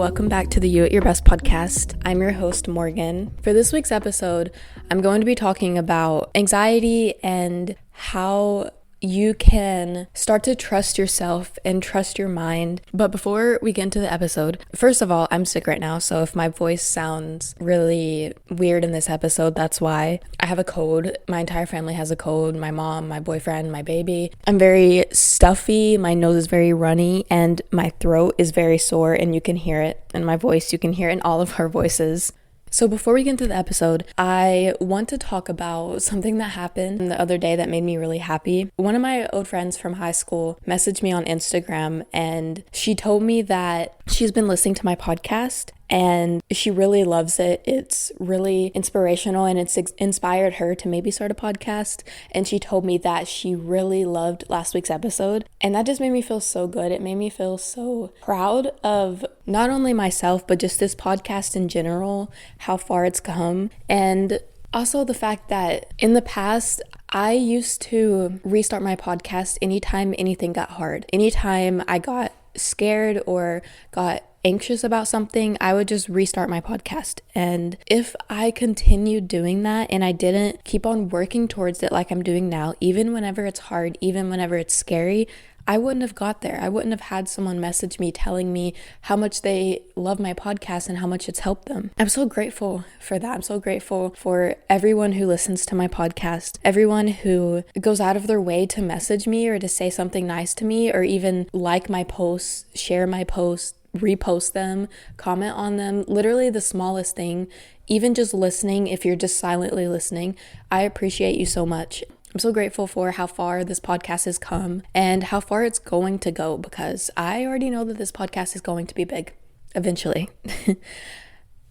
welcome back to the You at Your Best podcast. I'm your host, Morgan. For this week's episode, I'm going to be talking about anxiety and how you can start to trust yourself and trust your mind. But before we get into the episode, first of all, I'm sick right now, so if my voice sounds really weird in this episode, that's why. I have a cold. My entire family has a cold. My mom, my boyfriend, my baby. I'm very stuffy. My nose is very runny and my throat is very sore, and you can hear it in my voice. You can hear it in all of our voices. So before we get into the episode, I want to talk about something that happened the other day that made me really happy. One of my old friends from high school messaged me on Instagram, and she told me that she's been listening to my podcast and she really loves it. It's really inspirational and it's inspired her to maybe start a podcast. And she told me that she really loved last week's episode. And that just made me feel so good. It made me feel so proud of not only myself, but just this podcast in general, how far it's come. And also the fact that in the past, I used to restart my podcast anytime anything got hard. Anytime I got scared or got anxious about something, I would just restart my podcast. And if I continued doing that and I didn't keep on working towards it like I'm doing now, even whenever it's hard, even whenever it's scary, I wouldn't have got there. I wouldn't have had someone message me telling me how much they love my podcast and how much it's helped them. I'm so grateful for that. I'm so grateful for everyone who listens to my podcast, everyone who goes out of their way to message me or to say something nice to me, or even like my posts, share my posts, repost them, comment on them. Literally the smallest thing, even just listening. If you're just silently listening, I appreciate you so much. I'm so grateful for how far this podcast has come and how far it's going to go, because I already know that this podcast is going to be big eventually.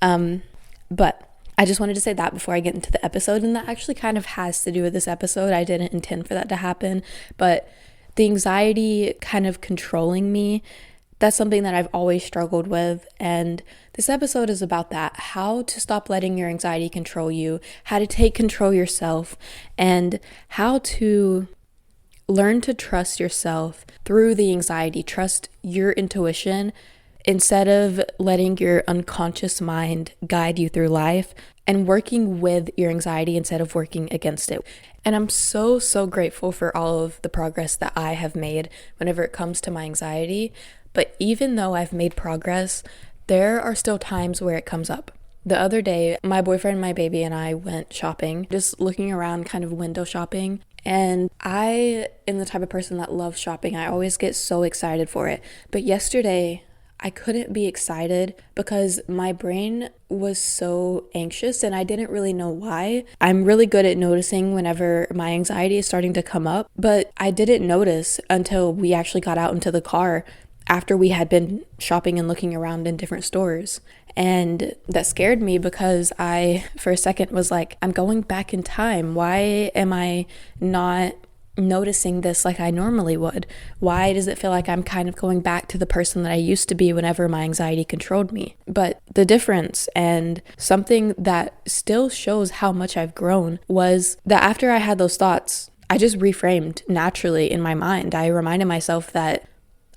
But I just wanted to say that before I get into the episode, and that actually kind of has to do with this episode. I didn't intend for that to happen, but the anxiety kind of controlling me, that's something that I've always struggled with, and this episode is about that. How to stop letting your anxiety control you, how to take control yourself, and how to learn to trust yourself through the anxiety. Trust your intuition instead of letting your unconscious mind guide you through life, and working with your anxiety instead of working against it. And I'm so grateful for all of the progress that I have made whenever it comes to my anxiety. But even though I've made progress, there are still times where it comes up. The other day, my boyfriend, my baby, and I went shopping, just looking around, kind of window shopping. And I am the type of person that loves shopping. I always get so excited for it. But yesterday, I couldn't be excited because my brain was so anxious and I didn't really know why. I'm really good at noticing whenever my anxiety is starting to come up, but I didn't notice until we actually got out into the car after we had been shopping and looking around in different stores. And that scared me because I, for a second, was like, I'm going back in time. Why am I not noticing this like I normally would? Why does it feel like I'm kind of going back to the person that I used to be whenever my anxiety controlled me? But the difference, and something that still shows how much I've grown, was that after I had those thoughts, I just reframed naturally in my mind. I reminded myself that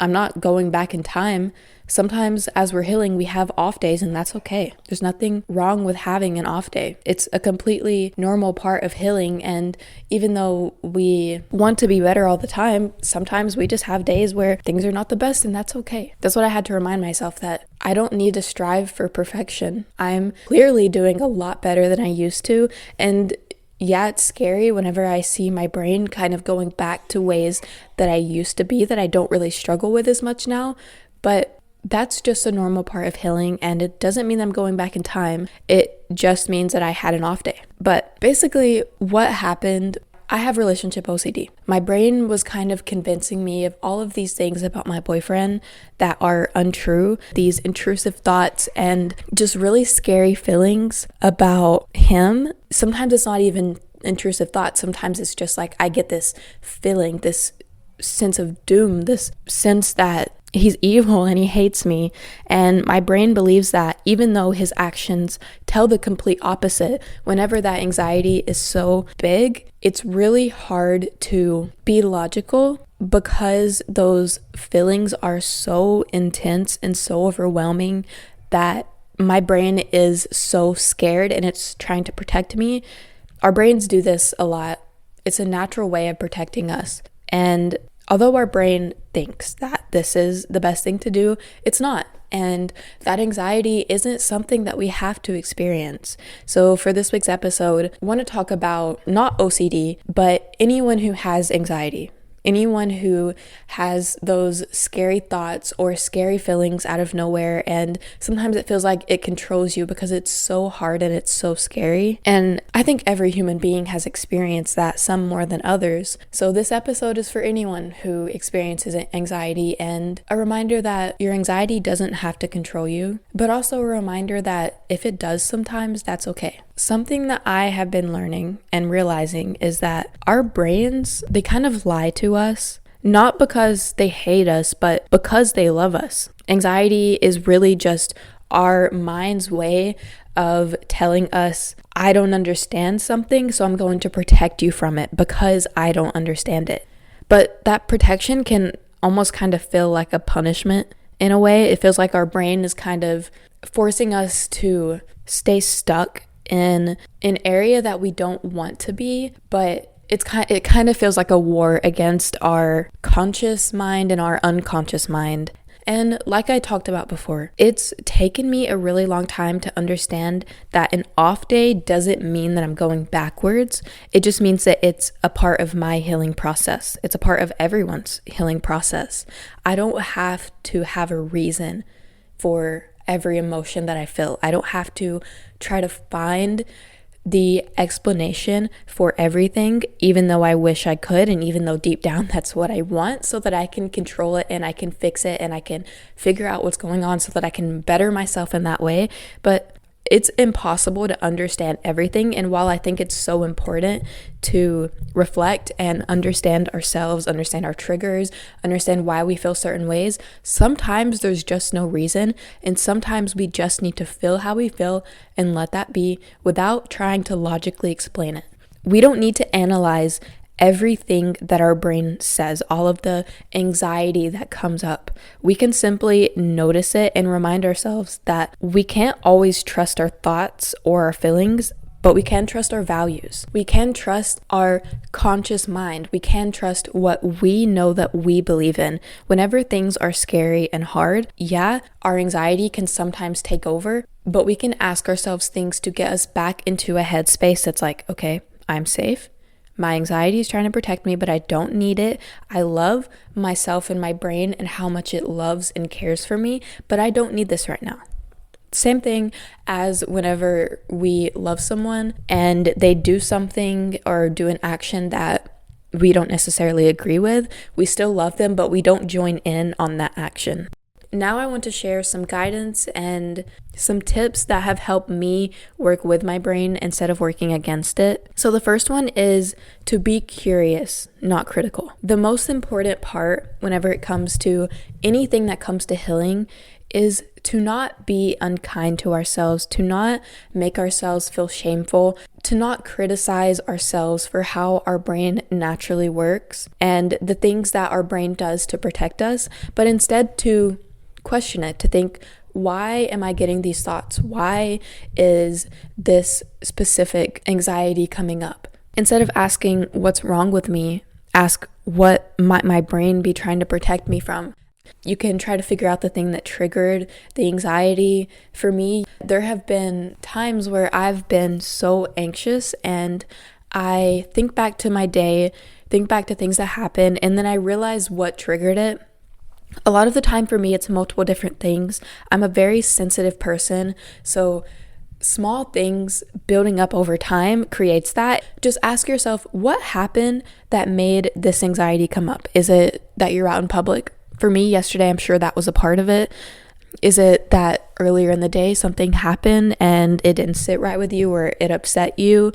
I'm not going back in time. Sometimes as we're healing, we have off days, and that's okay. There's nothing wrong with having an off day. It's a completely normal part of healing. And even though we want to be better all the time, sometimes we just have days where things are not the best, and that's okay. That's what I had to remind myself, that I don't need to strive for perfection. I'm clearly doing a lot better than I used to. And yeah, it's scary whenever I see my brain kind of going back to ways that I used to be, that I don't really struggle with as much now. But that's just a normal part of healing, and it doesn't mean I'm going back in time. It just means that I had an off day. But basically what happened, I have relationship OCD. My brain was kind of convincing me of all of these things about my boyfriend that are untrue, these intrusive thoughts and just really scary feelings about him. Sometimes it's not even intrusive thoughts. Sometimes it's just like I get this feeling, this sense of doom, this sense that he's evil and he hates me. And my brain believes that, even though his actions tell the complete opposite. Whenever that anxiety is so big, it's really hard to be logical because those feelings are so intense and so overwhelming that my brain is so scared and it's trying to protect me. Our brains do this a lot. It's a natural way of protecting us. And although our brain thinks that this is the best thing to do, it's not. And that anxiety isn't something that we have to experience. So for this week's episode, I want to talk about not OCD, but anyone who has anxiety. Anyone who has those scary thoughts or scary feelings out of nowhere, and sometimes it feels like it controls you because it's so hard and it's so scary. And I think every human being has experienced that, some more than others. So this episode is for anyone who experiences anxiety, and a reminder that your anxiety doesn't have to control you, but also a reminder that if it does sometimes, that's okay. Something that I have been learning and realizing is that our brains, they kind of lie to us, not because they hate us, but because they love us. Anxiety is really just our mind's way of telling us, I don't understand something, so I'm going to protect you from it because I don't understand it. But that protection can almost kind of feel like a punishment in a way. It feels like our brain is kind of forcing us to stay stuck in an area that we don't want to be, but it kind of feels like a war against our conscious mind and our unconscious mind. And like I talked about before, it's taken me a really long time to understand that an off day doesn't mean that I'm going backwards. It just means that it's a part of my healing process. It's a part of everyone's healing process. I don't have to have a reason for every emotion that I feel. I don't have to try to find the explanation for everything, even though I wish I could, and even though deep down that's what I want, so that I can control it and I can fix it and I can figure out what's going on so that I can better myself in that way. But it's impossible to understand everything. And while I think it's so important to reflect and understand ourselves, understand our triggers, understand why we feel certain ways, sometimes there's just no reason. And sometimes we just need to feel how we feel and let that be without trying to logically explain it. We don't need to analyze everything that our brain says, all of the anxiety that comes up. We can simply notice it and remind ourselves that we can't always trust our thoughts or our feelings, but we can trust our values. We can trust our conscious mind. We can trust what we know that we believe in. Whenever things are scary and hard, yeah, our anxiety can sometimes take over, but we can ask ourselves things to get us back into a headspace that's like, okay, I'm safe. My anxiety is trying to protect me, but I don't need it. I love myself and my brain and how much it loves and cares for me, but I don't need this right now. Same thing as whenever we love someone and they do something or do an action that we don't necessarily agree with, we still love them, but we don't join in on that action. Now I want to share some guidance and some tips that have helped me work with my brain instead of working against it. So the first one is to be curious, not critical. The most important part whenever it comes to anything that comes to healing is to not be unkind to ourselves, to not make ourselves feel shameful, to not criticize ourselves for how our brain naturally works and the things that our brain does to protect us, but instead to question it, to think, why am I getting these thoughts? Why is this specific anxiety coming up? Instead of asking what's wrong with me, ask what might my brain be trying to protect me from. You can try to figure out the thing that triggered the anxiety. For me, there have been times where I've been so anxious and I think back to my day, think back to things that happened, and then I realize what triggered it. A lot of the time for me, it's multiple different things. I'm a very sensitive person, so small things building up over time creates that. Just ask yourself, what happened that made this anxiety come up? Is it that you're out in public? For me, yesterday, I'm sure that was a part of it. Is it that earlier in the day something happened and it didn't sit right with you or it upset you?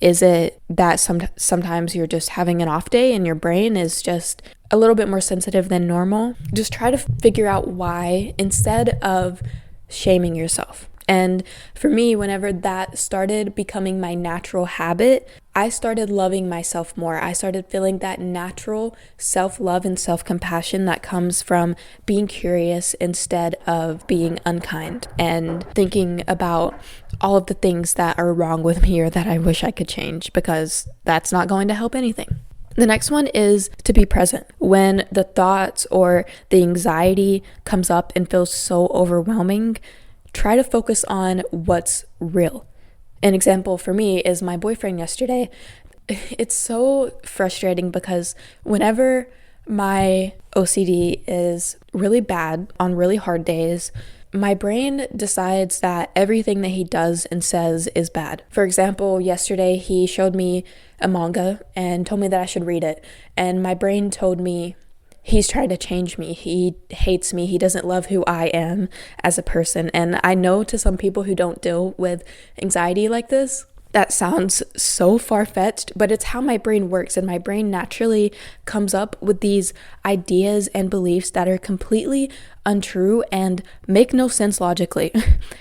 Is it that sometimes you're just having an off day and your brain is just a little bit more sensitive than normal? Just try to figure out why instead of shaming yourself. And for me, whenever that started becoming my natural habit, I started loving myself more. I started feeling that natural self-love and self-compassion that comes from being curious instead of being unkind and thinking about all of the things that are wrong with me or that I wish I could change, because that's not going to help anything. The next one is to be present. When the thoughts or the anxiety comes up and feels so overwhelming, try to focus on what's real. An example for me is my boyfriend yesterday. It's so frustrating because whenever my OCD is really bad on really hard days, my brain decides that everything that he does and says is bad. For example, yesterday he showed me a manga and told me that I should read it. And my brain told me he's trying to change me. He hates me. He doesn't love who I am as a person. And I know to some people who don't deal with anxiety like this, that sounds so far-fetched, but it's how my brain works. And my brain naturally comes up with these ideas and beliefs that are completely untrue and make no sense logically.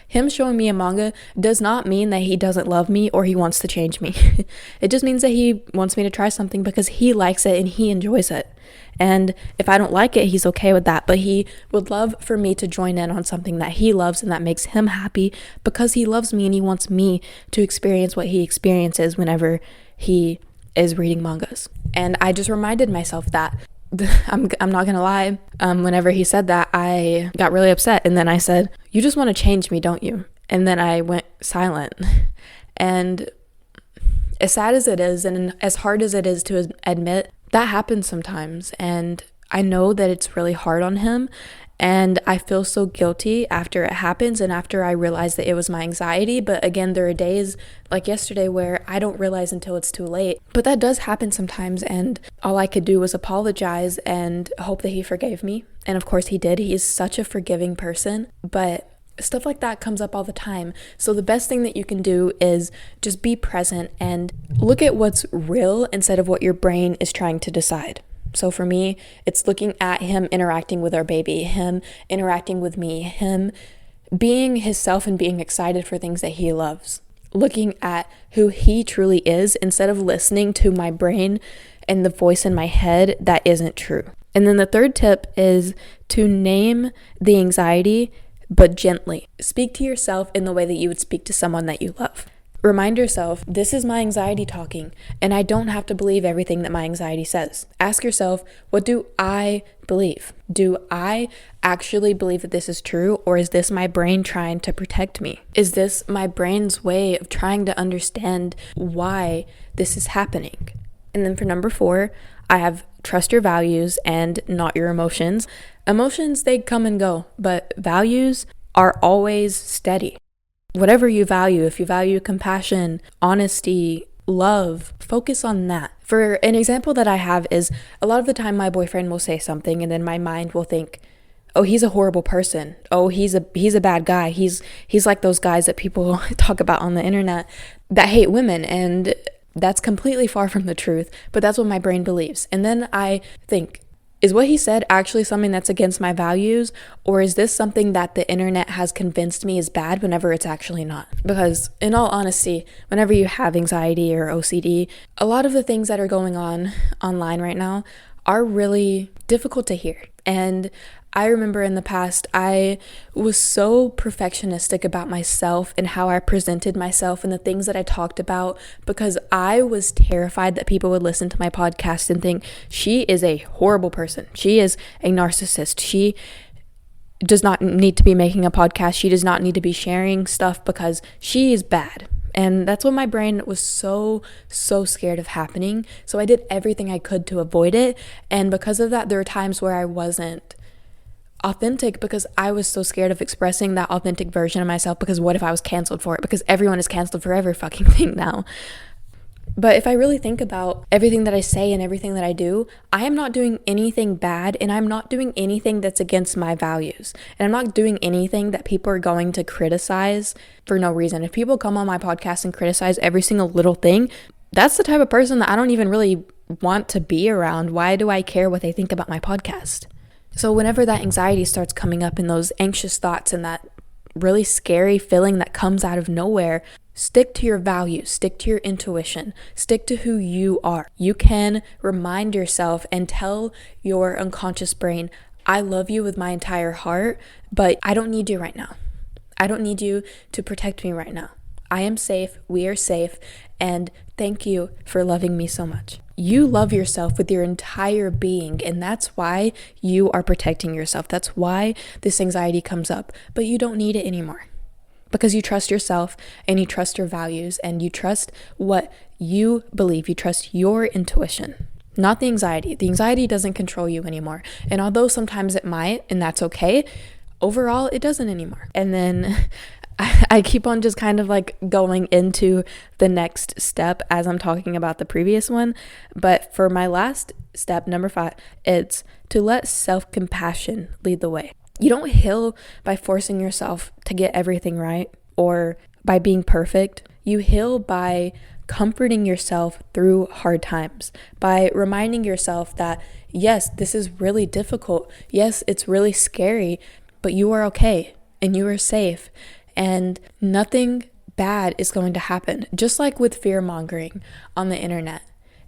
Him showing me a manga does not mean that he doesn't love me or he wants to change me. It just means that he wants me to try something because he likes it and he enjoys it. And if I don't like it, he's okay with that. But he would love for me to join in on something that he loves and that makes him happy because he loves me and he wants me to experience what he experiences whenever he is reading mangas. And I just reminded myself that I'm not gonna lie. Whenever he said that, I got really upset. And then I said, "You just want to change me, don't you?" And then I went silent. And as sad as it is, and as hard as it is to admit, that happens sometimes. And I know that it's really hard on him. And I feel so guilty after it happens and after I realize that it was my anxiety. But again, there are days like yesterday where I don't realize until it's too late. But that does happen sometimes. And all I could do was apologize and hope that he forgave me. And of course he did. He is such a forgiving person. But stuff like that comes up all the time. So the best thing that you can do is just be present and look at what's real instead of what your brain is trying to decide. So for me, it's looking at him interacting with our baby, him interacting with me, him being himself and being excited for things that he loves. Looking at who he truly is instead of listening to my brain and the voice in my head that isn't true. And then the third tip is to name the anxiety, but gently. Speak to yourself in the way that you would speak to someone that you love. Remind yourself, this is my anxiety talking, and I don't have to believe everything that my anxiety says. Ask yourself, what do I believe? Do I actually believe that this is true, or is this my brain trying to protect me? Is this my brain's way of trying to understand why this is happening? And then for number 4, I have trust your values and not your emotions. Emotions, they come and go, but values are always steady. Whatever you value, if you value compassion, honesty, love, focus on that. For an example that I have is a lot of the time my boyfriend will say something and then my mind will think, oh, he's a horrible person. Oh, he's a bad guy. He's like those guys that people talk about on the internet that hate women, and that's completely far from the truth, but that's what my brain believes. And then I think, is what he said actually something that's against my values? Or is this something that the internet has convinced me is bad whenever it's actually not? Because in all honesty, whenever you have anxiety or OCD, a lot of the things that are going on online right now are really difficult to hear. And I remember in the past, I was so perfectionistic about myself and how I presented myself and the things that I talked about because I was terrified that people would listen to my podcast and think, she is a horrible person. She is a narcissist. She does not need to be making a podcast. She does not need to be sharing stuff because she is bad. And that's what my brain was so scared of happening. So I did everything I could to avoid it. And because of that, there were times where I wasn't authentic because I was so scared of expressing that authentic version of myself, because what if I was canceled for it? Because everyone is canceled for every fucking thing now. But if I really think about everything that I say and everything that I do, I am not doing anything bad, and I'm not doing anything that's against my values. And I'm not doing anything that people are going to criticize for no reason. If people come on my podcast and criticize every single little thing, that's the type of person that I don't even really want to be around. Why do I care what they think about my podcast? So whenever that anxiety starts coming up and those anxious thoughts and that really scary feeling that comes out of nowhere, stick to your values, stick to your intuition, stick to who you are. You can remind yourself and tell your unconscious brain, I love you with my entire heart, but I don't need you right now. I don't need you to protect me right now. I am safe, we are safe, and thank you for loving me so much. You love yourself with your entire being, and that's why you are protecting yourself. That's why this anxiety comes up, but you don't need it anymore because you trust yourself and you trust your values and you trust what you believe. You trust your intuition, not the anxiety. The anxiety doesn't control you anymore. And although sometimes it might, and that's okay, overall, it doesn't anymore. And then I keep on just kind of like going into the next step as I'm talking about the previous one. But for my last step, number 5, it's to let self-compassion lead the way. You don't heal by forcing yourself to get everything right or by being perfect. You heal by comforting yourself through hard times, by reminding yourself that, yes, this is really difficult. Yes, it's really scary, but you are okay and you are safe. And nothing bad is going to happen. Just like with fear mongering on the internet.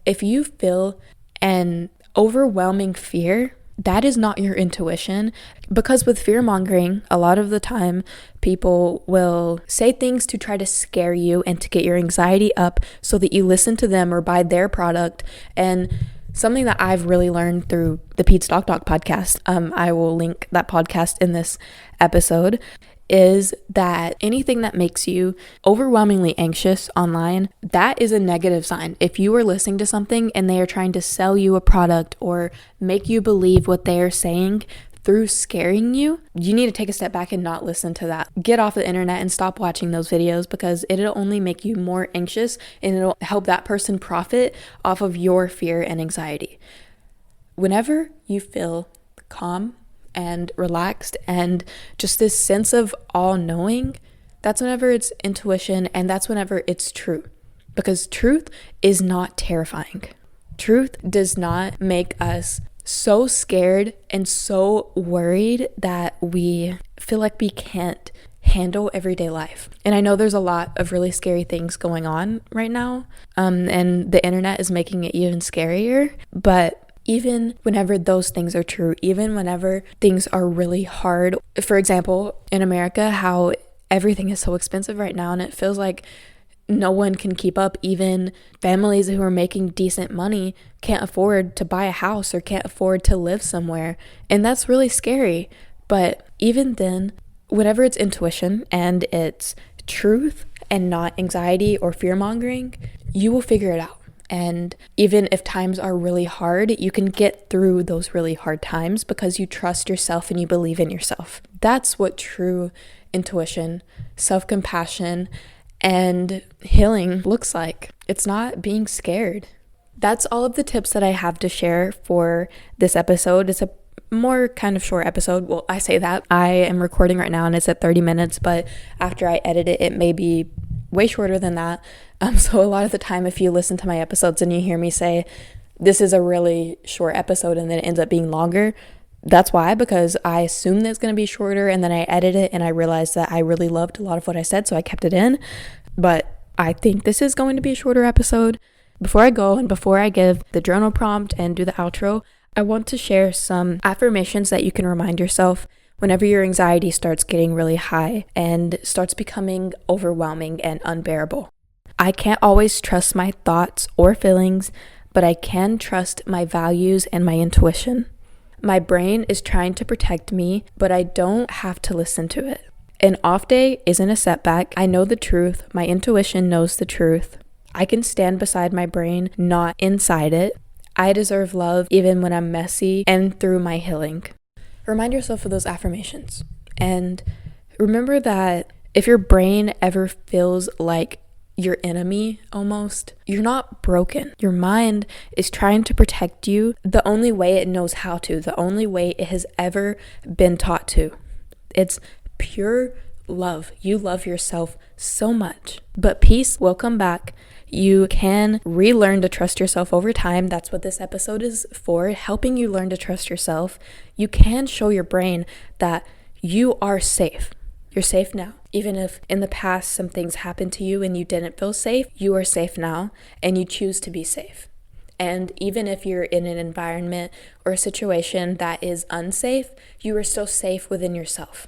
If you feel an overwhelming fear, that is not your intuition. Because with fear mongering, a lot of the time, people will say things to try to scare you and to get your anxiety up so that you listen to them or buy their product. And something that I've really learned through the Pete's Doc podcast, I will link that podcast in this episode, is that anything that makes you overwhelmingly anxious online, that is a negative sign. If you are listening to something and they are trying to sell you a product or make you believe what they are saying through scaring you, you need to take a step back and not listen to that. Get off the internet and stop watching those videos because it'll only make you more anxious and it'll help that person profit off of your fear and anxiety. Whenever you feel calm and relaxed and just this sense of all-knowing, that's whenever it's intuition and that's whenever it's true. Because truth is not terrifying. Truth does not make us so scared and so worried that we feel like we can't handle everyday life. And I know there's a lot of really scary things going on right now, and the internet is making it even scarier, but even whenever those things are true, even whenever things are really hard, for example, in America, how everything is so expensive right now and it feels like no one can keep up. Even families who are making decent money can't afford to buy a house or can't afford to live somewhere. And that's really scary. But even then, whenever it's intuition and it's truth and not anxiety or fear mongering, you will figure it out. And even if times are really hard, you can get through those really hard times because you trust yourself and you believe in yourself. That's what true intuition, self-compassion, and healing looks like. It's not being scared. That's all of the tips that I have to share for this episode. It's a more kind of short episode. Well, I say that. I am recording right now and it's at 30 minutes, but after I edit it, it may be way shorter than that. So a lot of the time, if you listen to my episodes and you hear me say, this is a really short episode and then it ends up being longer, that's why, because I assumed it's going to be shorter and then I edit it and I realized that I really loved a lot of what I said, so I kept it in. But I think this is going to be a shorter episode. Before I go and before I give the journal prompt and do the outro, I want to share some affirmations that you can remind yourself whenever your anxiety starts getting really high and starts becoming overwhelming and unbearable. I can't always trust my thoughts or feelings, but I can trust my values and my intuition. My brain is trying to protect me, but I don't have to listen to it. An off day isn't a setback. I know the truth. My intuition knows the truth. I can stand beside my brain, not inside it. I deserve love even when I'm messy and through my healing. Remind yourself of those affirmations. And remember that if your brain ever feels like your enemy almost, you're not broken. Your mind is trying to protect you the only way it knows how to, the only way it has ever been taught to. It's pure love. You love yourself so much. But peace will come back. You can relearn to trust yourself over time. That's what this episode is for, helping you learn to trust yourself. You can show your brain that you are safe. You're safe now. Even if in the past some things happened to you and you didn't feel safe, you are safe now and you choose to be safe. And even if you're in an environment or a situation that is unsafe, you are still safe within yourself.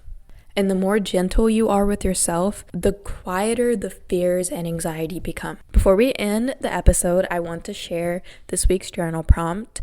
And the more gentle you are with yourself, the quieter the fears and anxiety become. Before we end the episode, I want to share this week's journal prompt.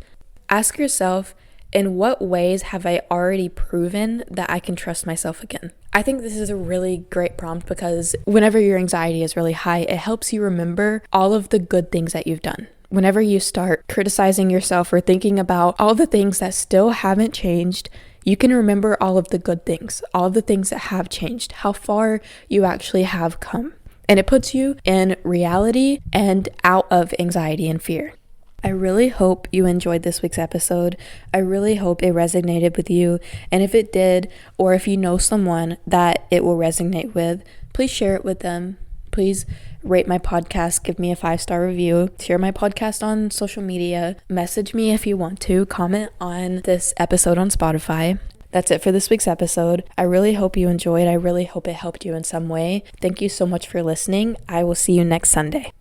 Ask yourself, in what ways have I already proven that I can trust myself again? I think this is a really great prompt because whenever your anxiety is really high, it helps you remember all of the good things that you've done. Whenever you start criticizing yourself or thinking about all the things that still haven't changed, you can remember all of the good things, all of the things that have changed, how far you actually have come. And it puts you in reality and out of anxiety and fear. I really hope you enjoyed this week's episode. I really hope it resonated with you. And if it did, or if you know someone that it will resonate with, please share it with them. Please rate my podcast, give me a 5-star review, share my podcast on social media, message me if you want to, comment on this episode on Spotify. That's it for this week's episode. I really hope you enjoyed. I really hope it helped you in some way. Thank you so much for listening. I will see you next Sunday.